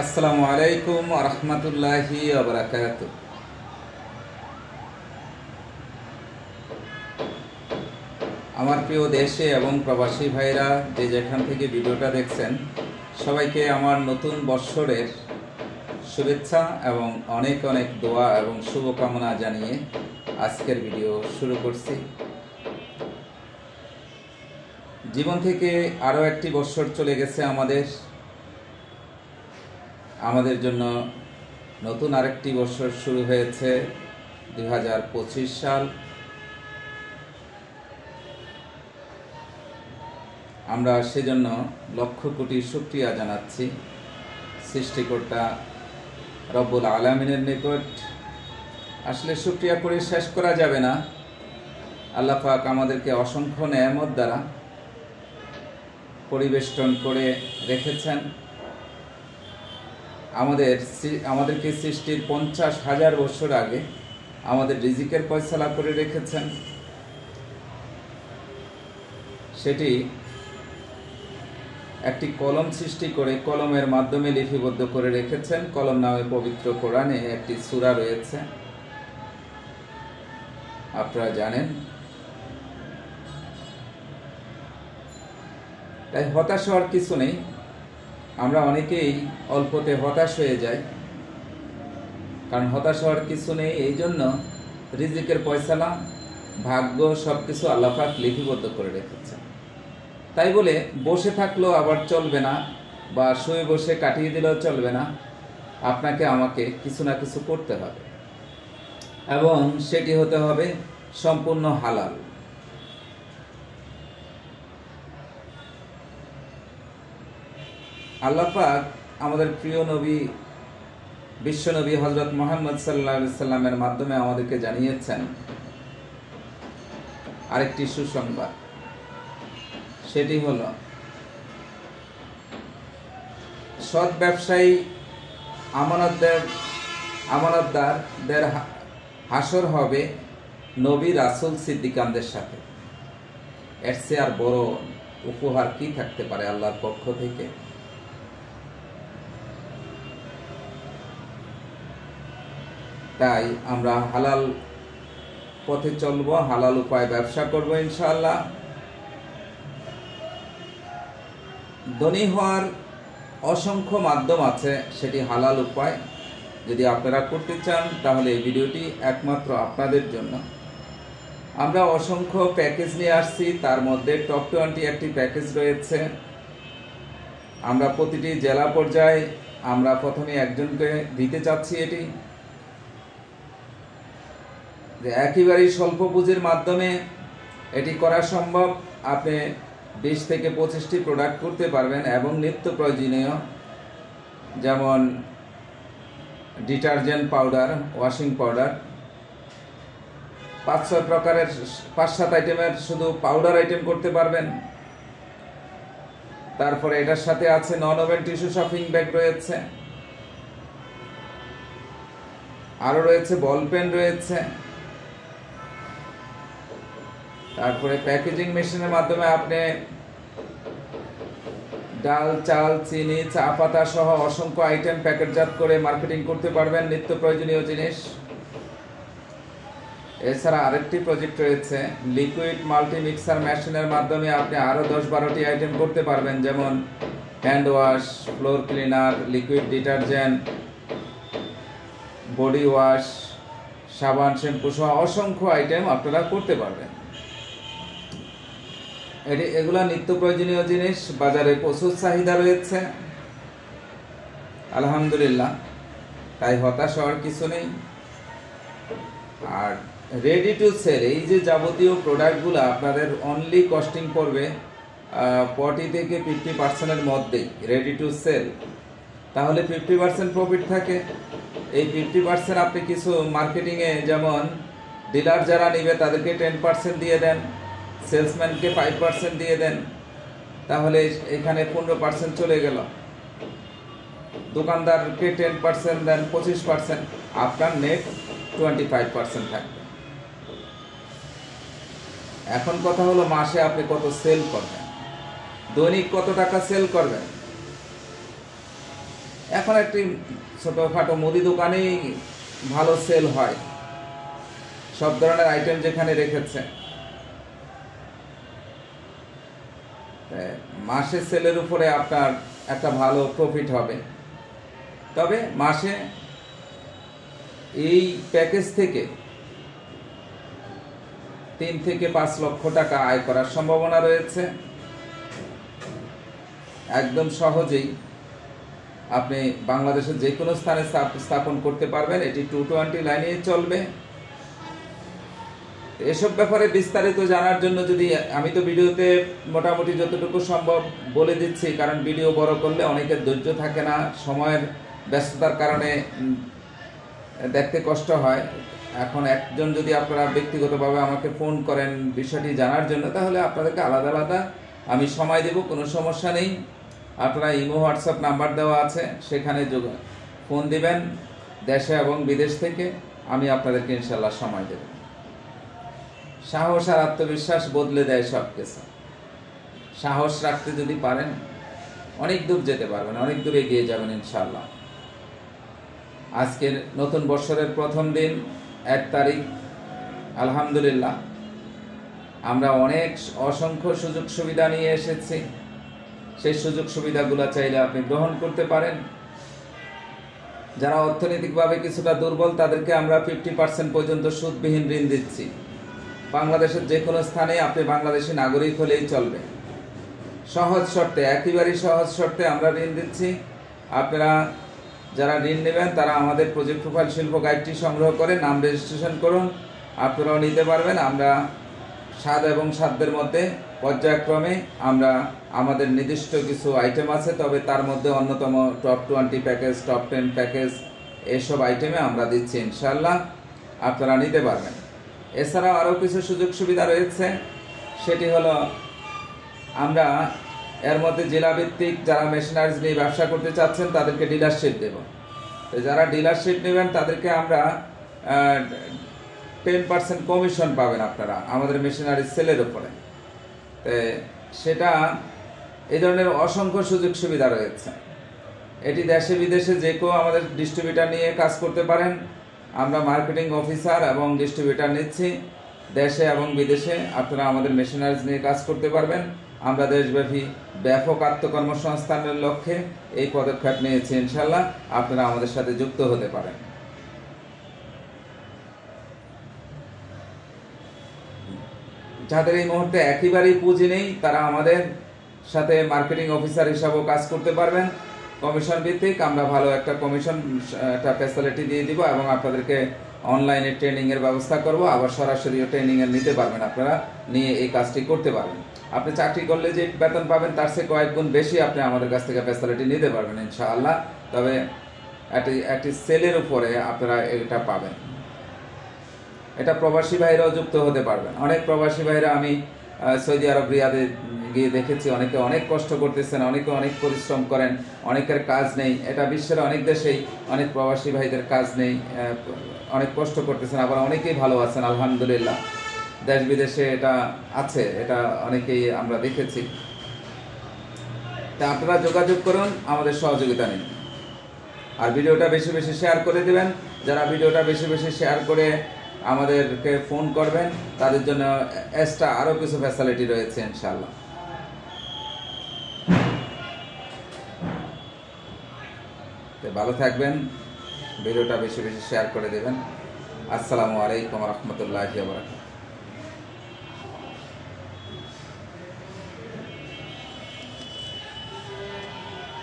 আসসালামু আলাইকুম ওয়া রাহমাতুল্লাহি ওয়া বারাকাতুহু। আমার প্রিয় দেশে এবং প্রবাসী ভাইরা যে যেখান থেকে ভিডিওটা দেখছেন, সবাইকে আমার নতুন বৎসরের শুভেচ্ছা এবং অনেক অনেক দোয়া এবং শুভকামনা জানিয়ে আজকের ভিডিও শুরু করছি। জীবন থেকে আরও একটি বৎসর চলে গেছে আমাদের জন্য নতুন আরেকটি বছর শুরু হয়েছে 2025 সাল। আমরা সেজন্য লক্ষ কোটি শুকরিয়া জানাচ্ছি সৃষ্টিকর্তা রব্বুল আলামিনের নিকট। আসলে শুকরিয়া করে শেষ করা যাবে না। আল্লাহ পাক আমাদেরকে অসংখ্য নেয়ামত দ্বারা পরিবেষ্টন করে রেখেছেন। আমাদেরকে সৃষ্টির 50,000 বছর আগে আমাদের রিজিকের ফয়সালা করে রেখেছেন। সেটি একটি কলম সৃষ্টি করে কলমের মাধ্যমে লিপিবদ্ধ করে রেখেছেন। কলম নামে পবিত্র কোরআনে একটি সূরা রয়েছে, আপনারা জানেন। তাই হতাশ হওয়ার কিছু নেই। আমরা অনেকেই অল্পতে হতাশ হয়ে যাই, কারণ হতাশ হওয়ার কিছু নেই। এই জন্য রিজিকের ফয়সালা, ভাগ্য সব কিছু আল্লাহ পাক লিপিবদ্ধ করে রেখেছেন। তাই বলে বসে থাকলেও আবার চলবে না, বা শুয়ে বসে কাটিয়ে দিলেও চলবে না। আপনাকে আমাকে কিছু না কিছু করতে হবে, এবং সেটি হতে হবে সম্পূর্ণ হালাল। আল্লাহ পাক আমাদের প্রিয় নবী, বিশ্বনবী হযরত মুহাম্মদ সাল্লাল্লাহু আলাইহি সাল্লামের মাধ্যমে আমাদেরকে জানিয়েছেন আরেকটি সুসংবাদ। সেটি হলো, সৎ ব্যবসায়ী আমানতদারদের হাসর হবে নবী, রাসূল, সিদ্দিকানদের সাথে। এর চেয়ে আর বড় উপহার কি থাকতে পারে আল্লাহর পক্ষ থেকে? তাই আমরা হালাল পথে চলব, হালাল উপায় ব্যবসা করব ইনশাআল্লাহ। ধনী হওয়ার অসংখ্য মাধ্যম আছে, সেটি হালাল উপায়। যদি আপনারা করতে চান তাহলে এই ভিডিওটি একমাত্র আপনাদের জন্য। আমরা অসংখ্য প্যাকেজ নিয়ে আসছি, তার মধ্যে টপ 20 একটি প্যাকেজ রয়েছে। আমরা প্রতিটি জেলা পর্যায়ে আমরা প্রথমে একজনকে দিতে চাচ্ছি। এটি যে একেবারেই স্বল্প পুঁজির মাধ্যমে এটি করা সম্ভব। আপনি 20 থেকে 25টি প্রোডাক্ট করতে পারবেন, এবং নিত্য প্রয়োজনীয় যেমন ডিটারজেন্ট পাউডার, ওয়াশিং পাউডার, 5-6 প্রকারের 5-7 আইটেমের শুধু পাউডার আইটেম করতে পারবেন। তারপরে এটার সাথে আছে non woven tissue shopping bag রয়েছে, আরও রয়েছে বল পেন রয়েছে। তারপরে প্যাকেজিং মেশিনের মাধ্যমে আপনি ডাল, চাল, চিনি, চা পাতা সহ অসংখ্য আইটেম প্যাকেটজাত করে মার্কেটিং করতে পারবেন, নিত্য প্রয়োজনীয় জিনিস। এছাড়া আরেকটি প্রজেক্ট রয়েছে লিকুইড মাল্টি মিক্সার মেশিনের মাধ্যমে আপনি আরও 10-12টি আইটেম করতে পারবেন, যেমন hand wash, floor cleaner, liquid detergent, body wash, সাবান, শ্যাম্পু সহ অসংখ্য আইটেম আপনারা করতে পারবেন। এগুলা নিত্য প্রয়োজনীয় জিনিস, বাজারে প্রচুর চাহিদা রয়েছে আলহামদুলিল্লাহ। তাই হতাশ হওয়ার কিছু নেই। আর রেডি টু সেল, এই যে যাবতীয় প্রোডাক্টগুলো আপনাদের অনলি কস্টিং পড়বে 40 থেকে 50%-এর মধ্যেই রেডি টু সেল। তাহলে 50% প্রফিট থাকে। এই 50% আপনি কিছু মার্কেটিংয়ে, যেমন ডিলার যারা নেবে তাদেরকে 10% দিয়ে দেন, সেলসম্যানকে 5% দিয়ে দেন, তাহলে এখানে 15% চলে গেল। দোকানদারকে 10% দেন, 25%, আপনার নেট 25% থাকবে। এখন কথা হলো, মাসে আপনি কত সেল করবেন, দৈনিক কত টাকা সেল করবেন। এখন একটি ছোটোখাটো মুদি দোকানেই ভালো সেল হয়, সব ধরনের আইটেম যেখানে রেখেছে। মাসে সেলের উপরে আপনার একটা ভালো প্রফিট হবে। তবে মাসে এই প্যাকেজ থেকে 3 থেকে 5 লক্ষ টাকা আয় করার সম্ভাবনা রয়েছে। একদম সহজেই আপনি বাংলাদেশের যে কোনো স্থানে স্থাপন করতে পারবেন। এটি 220 লাইনে চলবে। এসব ব্যাপারে বিস্তারিত জানার জন্য যদি আমি তো ভিডিওতে মোটামুটি যতটুকু সম্ভব বলে দিচ্ছি, কারণ ভিডিও বড় করলে অনেকের ধৈর্য থাকে না, সময়ের ব্যস্ততার কারণে দেখতে কষ্ট হয়। এখন একজন যদি আপনারা ব্যক্তিগতভাবে আমাকে ফোন করেন বিষয়টি জানার জন্য, তাহলে আপনাদেরকে আলাদা আলাদা আমি সময় দেব, কোনো সমস্যা নেই। আপনারা ইমো হোয়াটসঅ্যাপ নাম্বার দেওয়া আছে, সেখানে ফোন দিবেন দেশে এবং বিদেশ থেকে, আমি আপনাদেরকে ইনশাল্লাহ সময় দেব। সাহস আর আত্মবিশ্বাস বদলে দেয় সব কিছু। সাহস রাখতে যদি পারেন অনেক দূর যেতে পারবেন, অনেক দূর এগিয়ে যাবেন ইনশাল্লাহ। আজকের নতুন বছরের প্রথম দিন, 1 তারিখ, আলহামদুলিল্লাহ আমরা অনেক অসংখ্য সুযোগ সুবিধা নিয়ে এসেছি। সেই সুযোগ সুবিধাগুলো চাইলে আপনি গ্রহণ করতে পারেন। যারা অর্থনৈতিকভাবে কিছুটা দুর্বল তাদেরকে আমরা 50% পর্যন্ত সুদবিহীন ঋণ দিচ্ছি। বাংলাদেশের যে কোনো স্থানে আপনি বাংলাদেশি নাগরিক হলেই চলবে। সহজ শর্তে, একেবারেই সহজ শর্তে আমরা ঋণ দিচ্ছি। আপনারা যারা ঋণ নেবেন তারা আমাদের প্রজেক্ট প্রোফাইল শিল্প গাইডটি সংগ্রহ করে নাম রেজিস্ট্রেশন করুন, আপনারাও নিতে পারবেন। আমরা স্বাদ এবং সাধ্যের মধ্যে পর্যায়ক্রমে আমরা আমাদের নির্দিষ্ট কিছু আইটেম আছে, তবে তার মধ্যে অন্যতম টপ 20 প্যাকেজ, টপ 10 প্যাকেজ, এসব আইটেমে আমরা দিচ্ছি ইনশাল্লাহ, আপনারা নিতে পারবেন। এছাড়াও আরও কিছু সুযোগ সুবিধা রয়েছে। সেটি হলো আমরা এর মধ্যে জেলাভিত্তিক যারা মেশিনারিজ নিয়ে ব্যবসা করতে চাচ্ছেন তাদেরকে ডিলারশিপ দেব। তো যারা ডিলারশিপ নেবেন তাদেরকে আমরা 10% কমিশন পাবেন আপনারা আমাদের মেশিনারি সেলের উপরে। তো সেটা এই ধরনের অসংখ্য সুযোগ সুবিধা রয়েছে। এটি দেশে বিদেশে যে কেউ আমাদের ডিস্ট্রিবিউটার নিয়ে কাজ করতে পারেন। আমরা মার্কেটিং অফিসার এবং ডিস্ট্রিবিউটার নিচ্ছি দেশে এবং বিদেশে, আপনারা আমাদের মেশিনারিজ নিয়ে কাজ করতে পারবেন। আমরা দেশব্যাপী ব্যাপক আত্মকর্মসংস্থানের লক্ষ্যে এই পদক্ষেপ নিয়েছি ইনশাল্লাহ, আপনারা আমাদের সাথে যুক্ত হতে পারেন। যাদের এই মুহূর্তে একেবারেই পুঁজি নেই তারা আমাদের সাথে মার্কেটিং অফিসার হিসাবেও কাজ করতে পারবেন। কমিশন ভিত্তিক আমরা ভালো একটা কমিশন একটা ফ্যাসিলিটি দিয়ে দিব এবং আপনাদেরকে অনলাইনে ট্রেনিংয়ের ব্যবস্থা করব, আবার সরাসরিও ট্রেনিংয়ের নিতে পারবেন, আপনারা নিয়ে এই কাজটি করতে পারবেন। আপনি চাকরি করলে যে বেতন পাবেন তার চেয়ে কয়েক গুণ বেশি আপনি আমাদের কাছ থেকে ফ্যাসিলিটি নিতে পারবেন ইনশাআল্লাহ। তবে একটি সেলের উপরে আপনারা এটা পাবেন। এটা প্রবাসী ভাইরাও যুক্ত হতে পারবেন। অনেক প্রবাসী ভাইরা আমি সৌদি আরব রিয়াদে গিয়ে দেখেছি, অনেকে অনেক কষ্ট করতেছেন, অনেকে অনেক পরিশ্রম করেন, অনেকের কাজ নেই। এটা বিশ্বের অনেক দেশেই অনেক প্রবাসী ভাইদের কাজ নেই, অনেক কষ্ট করতেছেন, আবার অনেকেই ভালো আছেন আলহামদুলিল্লাহ। দেশ বিদেশে এটা আছে, এটা অনেকেই আমরা দেখেছি। তা আপনারা যোগাযোগ করুন, আমাদের সহযোগিতা নিন। আর ভিডিওটা বেশি বেশি শেয়ার করে দেবেন। যারা ভিডিওটা বেশি বেশি শেয়ার করে আমাদেরকে ফোন করবেন তাদের জন্য এক্সট্রা আরও কিছু ফ্যাসিলিটি রয়েছে ইনশাআল্লাহ। ভালো থাকবেন, ভিডিওটা বেশি বেশি শেয়ার করে দেবেন। আসসালামু আলাইকুম ওয়া রাহমাতুল্লাহি ওয়া বারাকাতুহু।